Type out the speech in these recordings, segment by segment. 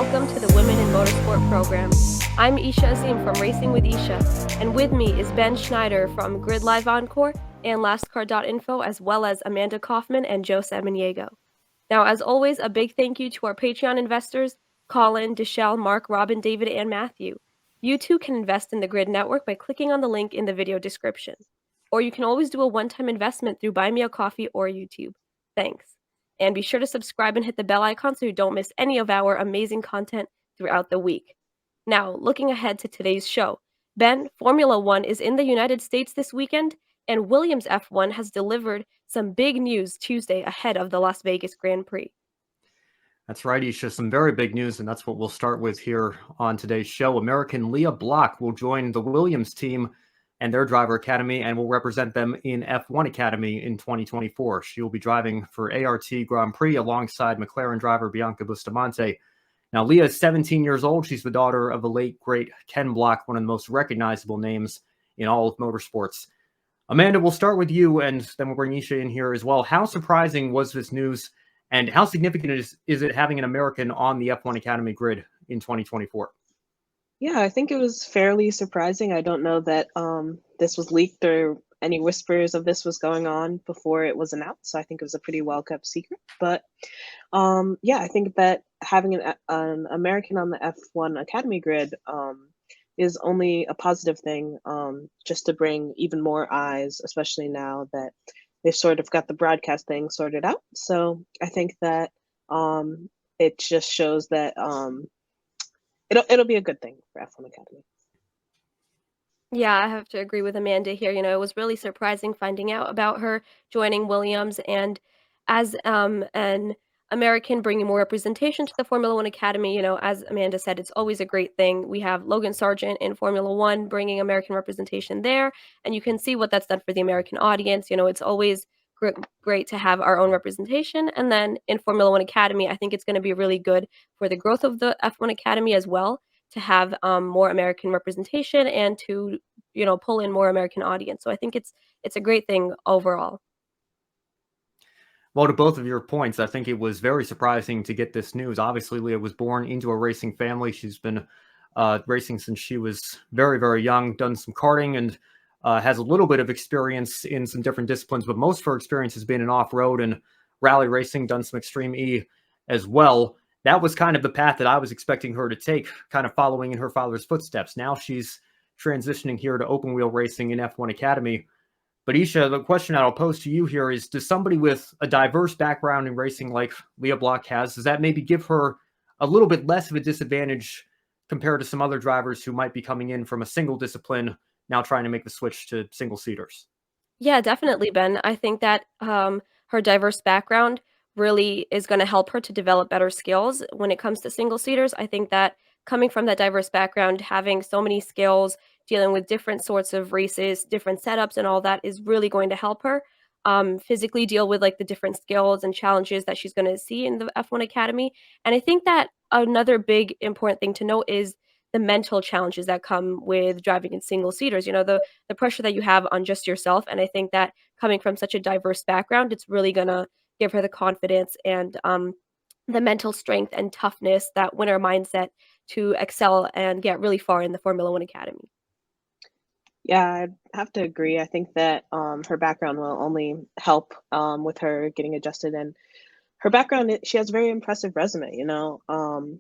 welcome to the Women in Motorsport program. I'm Isha Azim from Racing with Isha, and with me is Ben Schneider from Grid Live Encore and LastCar.info, as well as Amanda Kauffman and Joe Samaniego. Now, as always, a big thank you to our Patreon investors, Colin, Deshelle, Mark, Robin, David, and Matthew. You too can invest in the Grid Network by clicking on the link in the video description. Or you can always do a one-time investment through Buy Me a Coffee or YouTube. Thanks. And be sure to subscribe and hit the bell icon so you don't miss any of our amazing content throughout the week. Now, looking ahead to today's show, Ben, Formula One is in the United States this weekend, and Williams F1 has delivered some big news Tuesday ahead of the Las Vegas Grand Prix. That's right, Isha. Some very big news, and that's what we'll start with here on today's show. American Lia Block will join the Williams team and their driver academy and will represent them in F1 Academy in 2024. She will be driving for ART Grand Prix alongside McLaren driver Bianca Bustamante. Now, Lia is 17 years old. She's the daughter of the late, great Ken Block, one of the most recognizable names in all of motorsports. Amanda, we'll start with you, and then we'll bring Isha in here as well. How surprising was this news, and how significant is it having an American on the F1 Academy grid in 2024? Yeah, I think it was fairly surprising. I don't know that this was leaked or any whispers of this was going on before it was announced. So I think it was a pretty well-kept secret. But yeah, I think that having an American on the F1 Academy grid is only a positive thing, just to bring even more eyes, especially now that they've sort of got the broadcast thing sorted out. So I think that it just shows that it'll be a good thing for F1 Academy. Yeah, I have to agree with Amanda here. It was really surprising finding out about her joining Williams, and as an American bringing more representation to the Formula One Academy, as Amanda said, it's always a great thing. We have Logan Sargent in Formula One bringing American representation there, and you can see what that's done for the American audience. It's always great to have our own representation. And then in Formula One Academy, I think it's going to be really good for the growth of the F1 Academy as well, to have more American representation and to, pull in more American audience. So I think it's a great thing overall. Well, to both of your points, I think it was very surprising to get this news. Obviously, Lia was born into a racing family. She's been racing since she was very, very young, done some karting, and has a little bit of experience in some different disciplines, but most of her experience has been in off-road and rally racing, done some Extreme E as well. That was kind of the path that I was expecting her to take, kind of following in her father's footsteps. Now she's transitioning here to open wheel racing in F1 Academy. But Isha, the question I'll pose to you here is, does somebody with a diverse background in racing like Lia Block has, does that maybe give her a little bit less of a disadvantage compared to some other drivers who might be coming in from a single discipline, now trying to make the switch to single seaters? Yeah, definitely, Ben. I think that her diverse background really is going to help her to develop better skills when it comes to single seaters. I think that coming from that diverse background, having so many skills, dealing with different sorts of races, different setups and all that is really going to help her physically deal with like the different skills and challenges that she's going to see in the F1 Academy. And I think that another big important thing to note is the mental challenges that come with driving in single seaters, the pressure that you have on just yourself. And I think that coming from such a diverse background, it's really going to give her the confidence and the mental strength and toughness, that winner mindset to excel and get really far in the Formula One Academy. Yeah, I have to agree. I think that her background will only help with her getting adjusted. And her background, she has a very impressive resume,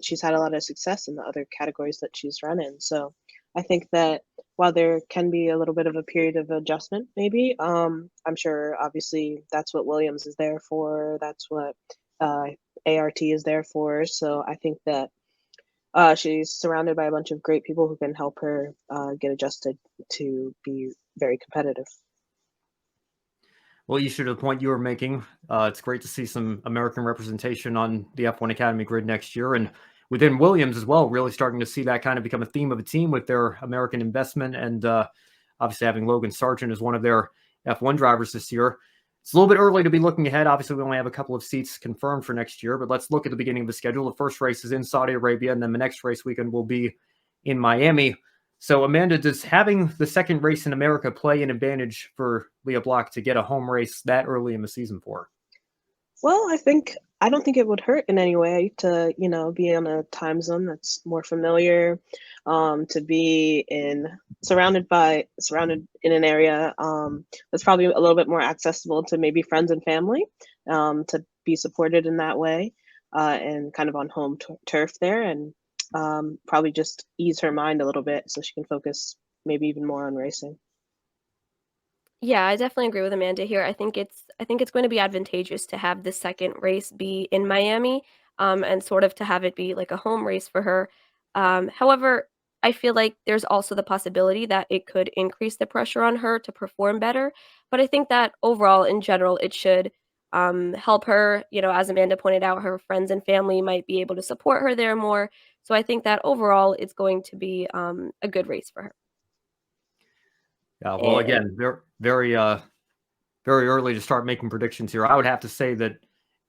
she's had a lot of success in the other categories that she's run in. So I think that while there can be a little bit of a period of adjustment, maybe, I'm sure obviously that's what Williams is there for. That's what ART is there for. So I think that she's surrounded by a bunch of great people who can help her get adjusted to be very competitive. Well, you should have the point you were making. It's great to see some American representation on the F1 Academy grid next year. And within Williams as well, really starting to see that kind of become a theme of a team with their American investment. And obviously having Logan Sargent as one of their F1 drivers this year. It's a little bit early to be looking ahead. Obviously, we only have a couple of seats confirmed for next year. But let's look at the beginning of the schedule. The first race is in Saudi Arabia, and then the next race weekend will be in Miami. So, Amanda, does having the second race in America play an advantage for Lia Block to get a home race that early in the season for her? Well, I think I don't think it would hurt in any way to, be on a time zone that's more familiar, to be surrounded in an area that's probably a little bit more accessible to maybe friends and family, to be supported in that way, and kind of on home turf there, and probably just ease her mind a little bit so she can focus maybe even more on racing. Yeah, I definitely agree with Amanda here. I think it's going to be advantageous to have the second race be in Miami, and sort of to have it be like a home race for her. However, I feel like there's also the possibility that it could increase the pressure on her to perform better. But I think that overall, in general, it should help her. As Amanda pointed out, her friends and family might be able to support her there more. So I think that overall, it's going to be a good race for her. Yeah, well, And again, very early to start making predictions here. I would have to say that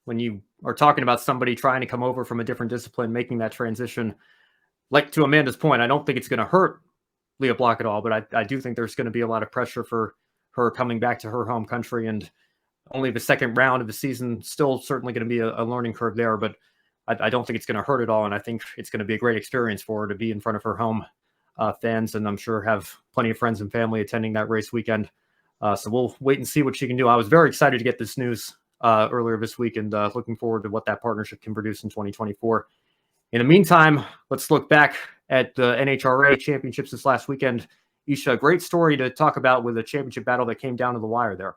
when you are talking about somebody trying to come over from a different discipline, making that transition, like to Amanda's point, I don't think it's going to hurt Lia Block at all, but I do think there's going to be a lot of pressure for her coming back to her home country, and only the second round of the season, still certainly going to be a learning curve there, but I don't think it's going to hurt at all, and I think it's going to be a great experience for her to be in front of her home fans, and I'm sure have plenty of friends and family attending that race weekend. So we'll wait and see what she can do. I was very excited to get this news earlier this week, and looking forward to what that partnership can produce in 2024. In the meantime, let's look back at the NHRA championships this last weekend. Isha, great story to talk about with a championship battle that came down to the wire there.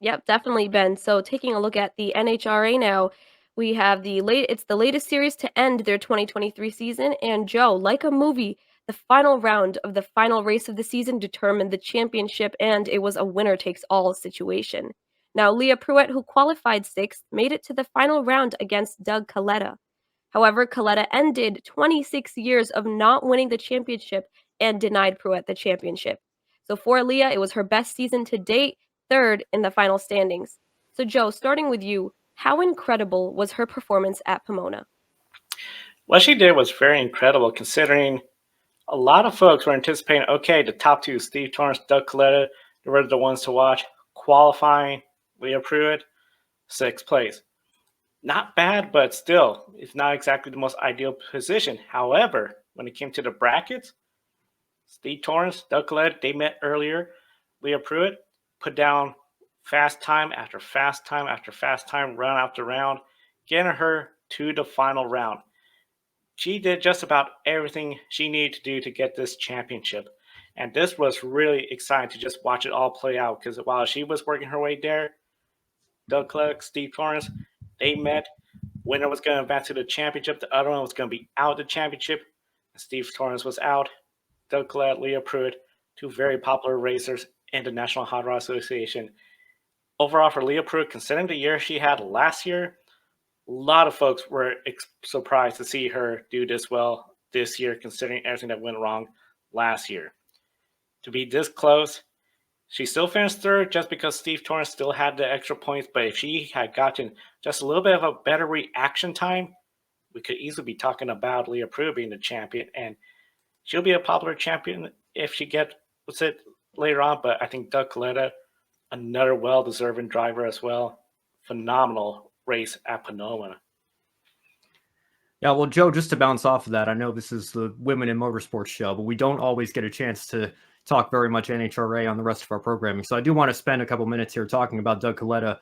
Yep, definitely, Ben. So taking a look at the NHRA now, we have it's the latest series to end their 2023 season, and Joe, like a movie, the final round of the final race of the season determined the championship, and it was a winner takes all situation. Now, Leah Pruett, who qualified sixth, made it to the final round against Doug Kalitta. However, Kalitta ended 26 years of not winning the championship and denied Pruett the championship. So for Leah, it was her best season to date, third in the final standings. So Joe, starting with you, how incredible was her performance at Pomona? What she did was very incredible considering a lot of folks were anticipating, okay, the top two, Steve Torrence, Doug Kalitta, they were the ones to watch. Qualifying, Leah Pruett, sixth place. Not bad, but still, it's not exactly the most ideal position. However, when it came to the brackets, Steve Torrence, Doug Kalitta, they met earlier. Leah Pruett put down fast time after fast time after fast time, round after round, getting her to the final round. She did just about everything she needed to do to get this championship. And this was really exciting to just watch it all play out because while she was working her way there, Doug Kalitta, Steve Torrence, they met. Winner was going to advance to the championship. The other one was going to be out of the championship. Steve Torrence was out. Doug Kalitta, Leah Pruett, two very popular racers in the National Hot Rod Association. Overall, for Leah Pruett, considering the year she had last year, a lot of folks were surprised to see her do this well this year, considering everything that went wrong last year. To be this close, she still finished third just because Steve Torrence still had the extra points, but if she had gotten just a little bit of a better reaction time, we could easily be talking about Leah Pruett being the champion, and she'll be a popular champion if she gets it later on, but I think Doug Kalitta, another well-deserving driver as well. Phenomenal race at Pomona. Yeah, well, Joe, just to bounce off of that, I know this is the Women in Motorsports show, but we don't always get a chance to talk very much NHRA on the rest of our programming. So I do want to spend a couple minutes here talking about Doug Kalitta.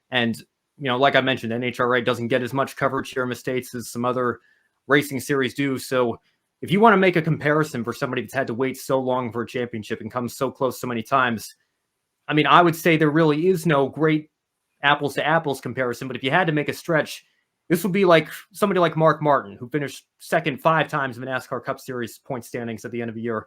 And, like I mentioned, NHRA doesn't get as much coverage here in the States as some other racing series do. So if you want to make a comparison for somebody that's had to wait so long for a championship and come so close so many times, I mean, I would say there really is no great apples to apples comparison, but if you had to make a stretch, this would be like somebody like Mark Martin, who finished second 5 times in the NASCAR Cup Series point standings at the end of the year.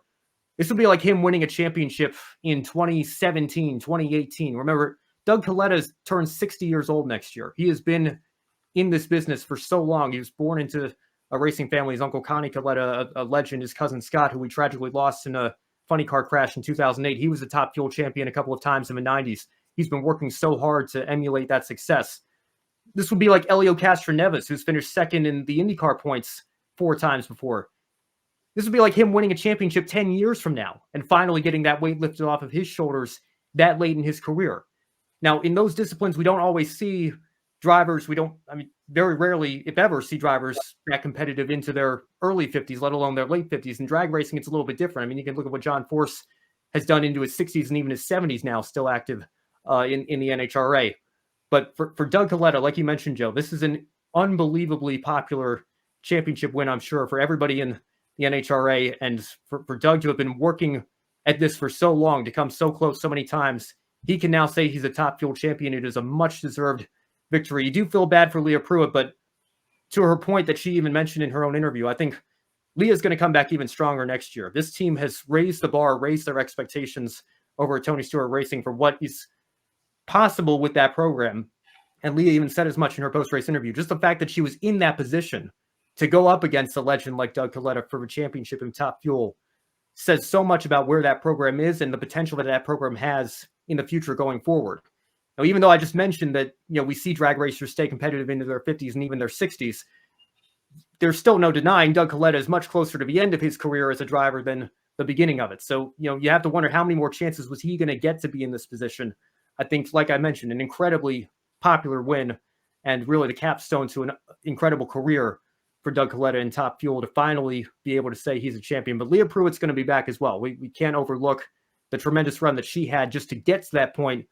This would be like him winning a championship in 2017, 2018. Remember, Doug Kalitta turns 60 years old next year. He has been in this business for so long. He was born into a racing family. His uncle Connie Kalitta, a legend, his cousin Scott, who we tragically lost in a funny car crash in 2008. He was a top fuel champion a couple of times in the 90s. He's been working so hard to emulate that success. This would be like Helio Castroneves, who's finished second in the IndyCar points 4 times before. This would be like him winning a championship 10 years from now and finally getting that weight lifted off of his shoulders that late in his career. Now, in those disciplines, we don't always see drivers, very rarely, if ever, see drivers that competitive into their early 50s, let alone their late 50s. In drag racing, it's a little bit different. I mean, you can look at what John Force has done into his 60s and even his 70s now, still active in the NHRA. But for Doug Kalitta, like you mentioned, Joe, this is an unbelievably popular championship win, I'm sure, for everybody in the NHRA. And for Doug to have been working at this for so long, to come so close so many times, he can now say he's a top fuel champion. It is a much-deserved victory. You do feel bad for Leah Pruett, but to her point that she even mentioned in her own interview, I think Leah's going to come back even stronger next year. This team has raised the bar, raised their expectations over Tony Stewart Racing for what is possible with that program. And Leah even said as much in her post-race interview. Just the fact that she was in that position to go up against a legend like Doug Kalitta for a championship in Top Fuel says so much about where that program is and the potential that that program has in the future going forward. Now, even though I just mentioned that, we see drag racers stay competitive into their 50s and even their 60s, there's still no denying Doug Kalitta is much closer to the end of his career as a driver than the beginning of it. So, you have to wonder how many more chances was he going to get to be in this position. I think, like I mentioned, an incredibly popular win and really the capstone to an incredible career for Doug Kalitta in Top Fuel to finally be able to say he's a champion. But Leah Pruett's going to be back as well. We can't overlook the tremendous run that she had just to get to that point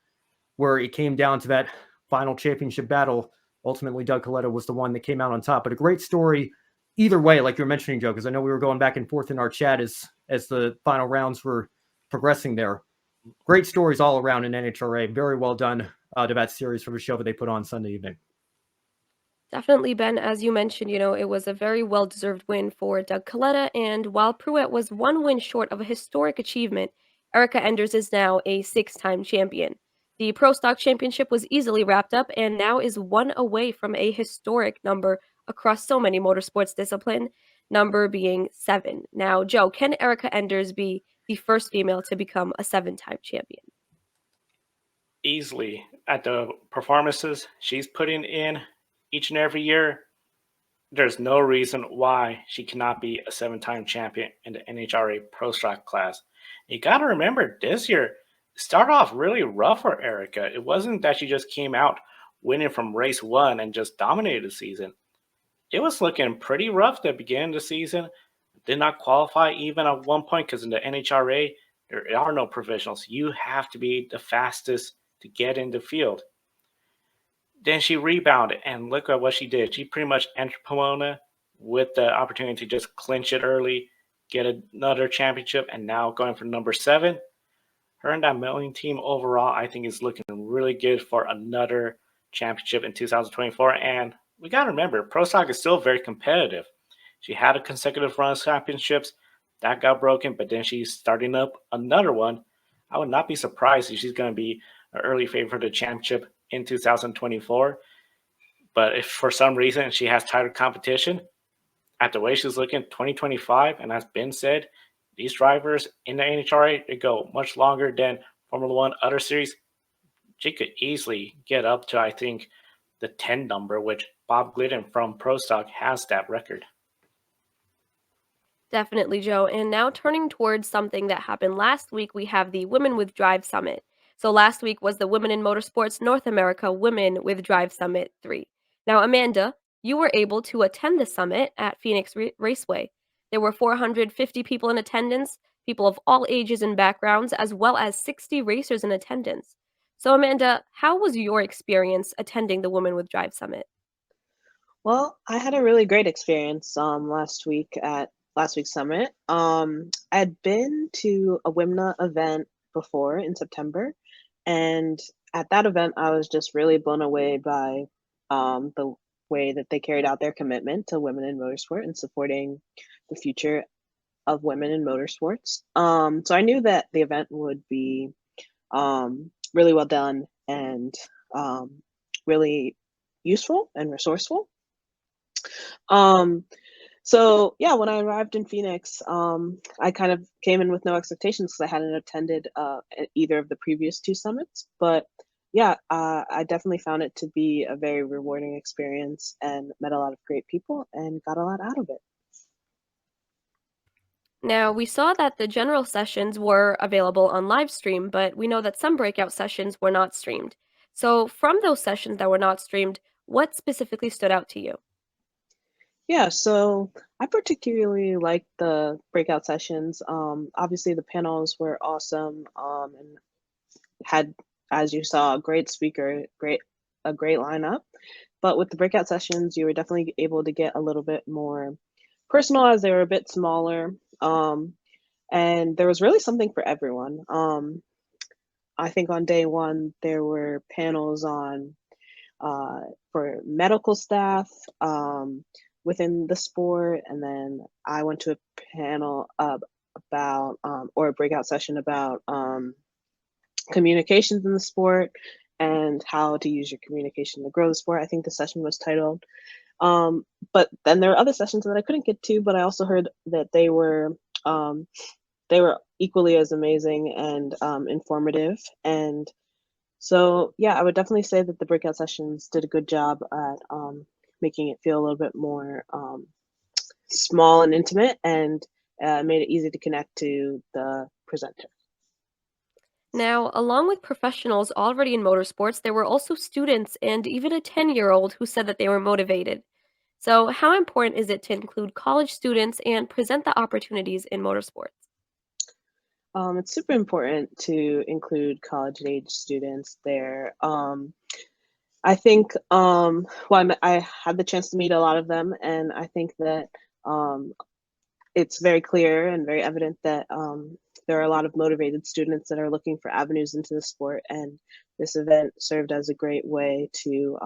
where it came down to that final championship battle. Ultimately, Doug Kalitta was the one that came out on top. But a great story either way, like you're mentioning, Joe, because I know we were going back and forth in our chat as the final rounds were progressing there. Great stories all around in NHRA. Very well done to that series for the show that they put on Sunday evening. Definitely, Ben, as you mentioned, it was a very well-deserved win for Doug Kalitta, and while Pruett was one win short of a historic achievement, Erica Enders is now a 6-time champion. The Pro Stock Championship was easily wrapped up and now is one away from a historic number across so many motorsports disciplines, number being 7. Now, Joe, can Erica Enders be the first female to become a 7-time champion? Easily. At the performances she's putting in each and every year, there's no reason why she cannot be a 7-time champion in the NHRA Pro Stock class. You got to remember, this year started off really rough for Erica. It wasn't that she just came out winning from race 1 and just dominated the season. It was looking pretty rough at the beginning of the season. Did not qualify even at one point because in the NHRA, there are no professionals. You have to be the fastest to get in the field. Then she rebounded, and look at what she did. She pretty much entered Pomona with the opportunity to just clinch it early, get another championship, and now going for number 7. Her and that milling team overall, I think, is looking really good for another championship in 2024. And we got to remember, Pro Stock is still very competitive. She had a consecutive run of championships. That got broken, but then she's starting up another one. I would not be surprised if she's going to be an early favorite for the championship in 2024. But if for some reason she has tighter competition, at the way she's looking, 2025, and as Ben said, these drivers in the NHRA, they go much longer than Formula One other series. She could easily get up to, I think, the 10 number, which Bob Glidden from Pro Stock has that record. Definitely, Joe. And now turning towards something that happened last week, we have the Women with Drive Summit. So last week was the Women in Motorsports North America Women with Drive Summit 3. Now, Amanda, you were able to attend the summit at Phoenix Raceway. There were 450 people in attendance, people of all ages and backgrounds, as well as 60 racers in attendance. So, Amanda, how was your experience attending the Women with Drive Summit? Well, I had a really great experience last week at last week's summit. I'd been to a WIMNA event before in September, and at that event, I was just really blown away by the way that they carried out their commitment to women in motorsport and supporting the future of women in motorsports. So I knew that the event would be really well done and really useful and resourceful. So yeah, when I arrived in Phoenix, I kind of came in with no expectations because I hadn't attended either of the previous 2 summits. But yeah, I definitely found it to be a very rewarding experience and met a lot of great people and got a lot out of it. Now, we saw that the general sessions were available on live stream, but we know that some breakout sessions were not streamed. So from those sessions that were not streamed, What specifically stood out to you? Yeah, so I particularly liked the breakout sessions. Obviously, the panels were awesome, and had, as you saw, a great speaker, a great lineup. But with the breakout sessions, you were definitely able to get a little bit more personal as they were a bit smaller. And there was really something for everyone. I think on day one, there were panels on for medical staff within the sport. And then I went to a panel about, or a breakout session about communications in the sport and how to use your communication to grow the sport. I think the session was titled. But then there are other sessions that I couldn't get to, but I also heard that they were equally as amazing and informative. And so, yeah, I would definitely say that the breakout sessions did a good job at making it feel a little bit more small and intimate, and made it easy to connect to the presenter. Now, along with professionals already in motorsports, there were also students and even a 10-year-old who said that they were motivated. So, how important is it to include college students and present the opportunities in motorsports? It's super important to include college age students there. I think, I had the chance to meet a lot of them, and I think that um, it's very clear and very evident that there are a lot of motivated students that are looking for avenues into the sport, and this event served as a great way to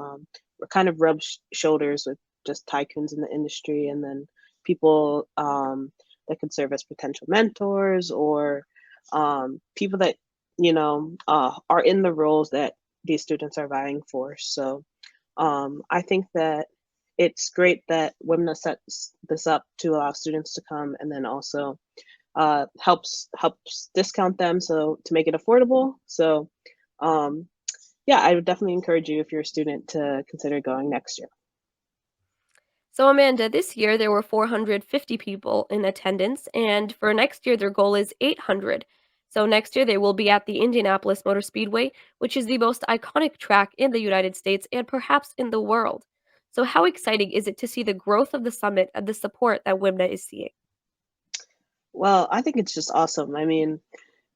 kind of rub shoulders with just tycoons in the industry, and then people that could serve as potential mentors, or people that are in the roles that these students are vying for. So I think that it's great that WIMNA sets this up to allow students to come, and then also helps discount them so to make it affordable. So yeah, I would definitely encourage you, if you're a student, to consider going next year. So, Amanda, this year there were 450 people in attendance, and for next year their goal is 800. So, next year they will be at the Indianapolis Motor Speedway, which is the most iconic track in the United States and perhaps in the world. So, how exciting is it to see the growth of the summit and the support that WIMNA is seeing? Well, I think it's just awesome. I mean,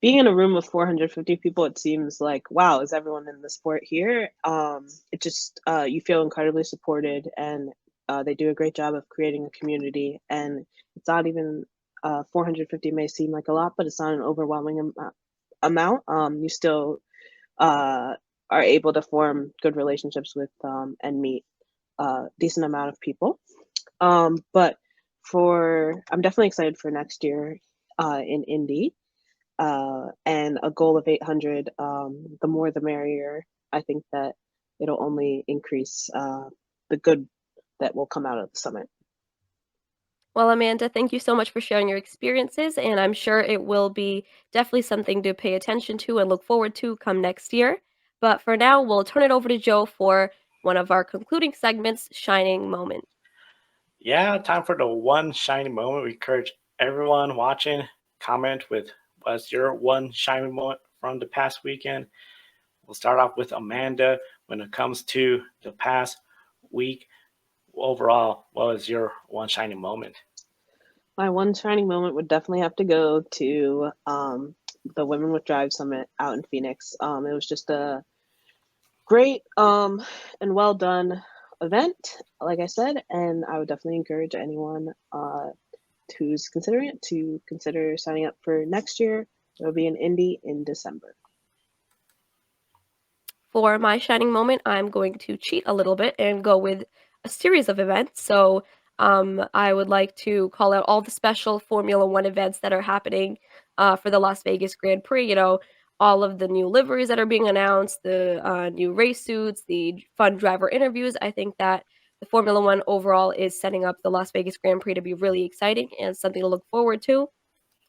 being in a room of 450 people, it seems like, wow, is everyone in the sport here? It just, you feel incredibly supported, and they do a great job of creating a community. And it's not even 450 may seem like a lot, but it's not an overwhelming amount. You still are able to form good relationships with and meet a decent amount of people. But I'm definitely excited for next year in Indy, and a goal of 800. The more the merrier. I think that it'll only increase the good that will come out of the summit. Well, Amanda, thank you so much for sharing your experiences, and I'm sure it will be definitely something to pay attention to and look forward to come next year. But for now, we'll turn it over to Joe for one of our concluding segments, Shining Moment. Yeah, time for the one shining moment. We encourage everyone watching, comment with what's your one shining moment from the past weekend. We'll start off with Amanda. When it comes to the past week, overall, what was your one shining moment? My one shining moment would definitely have to go to the Women with Drive Summit out in Phoenix. It was just a great and well done event, like I said, and I would definitely encourage anyone who's considering it to consider signing up for next year. It'll be in Indy in December. For my shining moment, I'm going to cheat a little bit and go with a series of events. So, I would like to call out all the special Formula One events that are happening for the Las Vegas Grand Prix. You know, all of the new liveries that are being announced, the new race suits, the fun driver interviews. I think that the Formula One overall is setting up the Las Vegas Grand Prix to be really exciting and something to look forward to.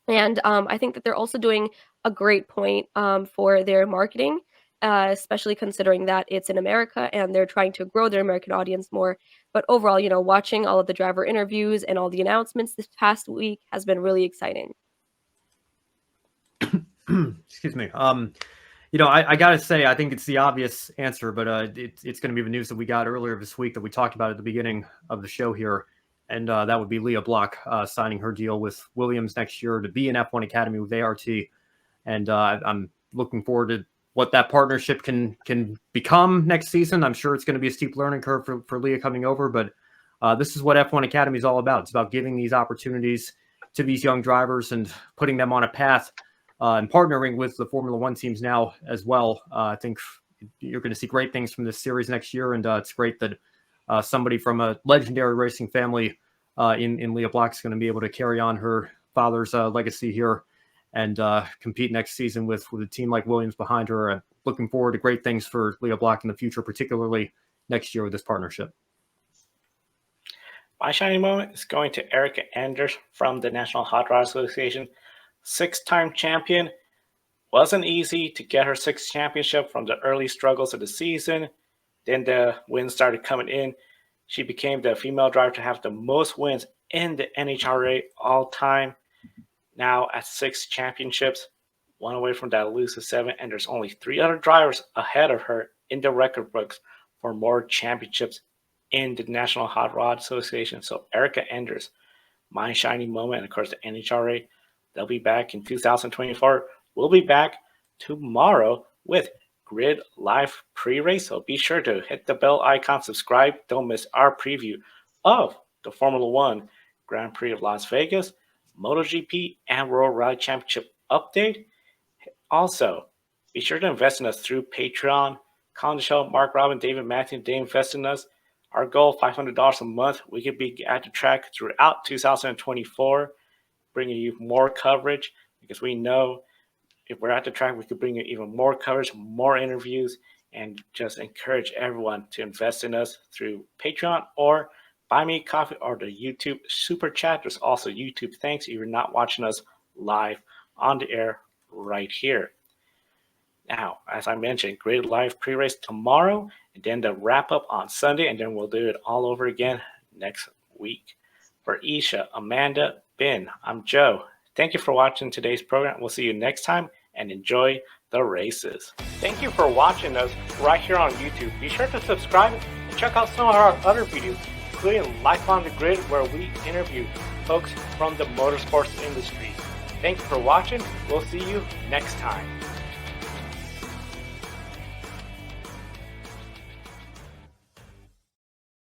And I think that they're also doing a great point for their marketing, especially considering that it's in America and they're trying to grow their American audience more. But overall, you know, watching all of the driver interviews and all the announcements this past week has been really exciting. Excuse me. I got to say, I think it's the obvious answer, but it's going to be the news that we got earlier this week that we talked about at the beginning of the show here. And that would be Lia Block signing her deal with Williams next year to be an F1 Academy with ART. And I'm looking forward to what that partnership can become next season. I'm sure it's going to be a steep learning curve for Leah coming over, but this is what F1 Academy is all about. It's about giving these opportunities to these young drivers and putting them on a path and partnering with the Formula One teams now as well. I think you're going to see great things from this series next year, and it's great that somebody from a legendary racing family in Lia Block is going to be able to carry on her father's legacy here and compete next season with a team like Williams behind her. Looking forward to great things for Lia Block in the future, particularly next year with this partnership. My shining moment is going to Erica Enders from the National Hot Rod Association. 6-time champion. Wasn't easy to get her 6th championship from the early struggles of the season. Then the wins started coming in. She became the female driver to have the most wins in the NHRA all time. Now at 6 championships, one away from that elusive 7, and there's only 3 other drivers ahead of her in the record books for more championships in the National Hot Rod Association. So Erica Enders, my shining moment, and of course the NHRA, they'll be back in 2024. We'll be back tomorrow with Grid Live pre-race. So be sure to hit the bell icon, subscribe. Don't miss our preview of the Formula One Grand Prix of Las Vegas, MotoGP, and World Rally Championship update. Also, be sure to invest in us through Patreon. Colin the Show, Mark Robin, David Matthew, they invest in us. Our goal, $500 a month. We could be at the track throughout 2024, bringing you more coverage, because we know if we're at the track, we could bring you even more coverage, more interviews, and just encourage everyone to invest in us through Patreon or Buy Me a Coffee or the YouTube Super Chat. There's also YouTube thanks if you're not watching us live on the air right here. Now, as I mentioned, Grid Live pre-race tomorrow, and then the wrap-up on Sunday, and then we'll do it all over again next week. For Isha, Amanda, Ben, I'm Joe. Thank you for watching today's program. We'll see you next time, and enjoy the races. Thank you for watching us right here on YouTube. Be sure to subscribe and check out some of our other videos, including Life on the Grid, where we interview folks from the motorsports industry. Thank you for watching. We'll see you next time.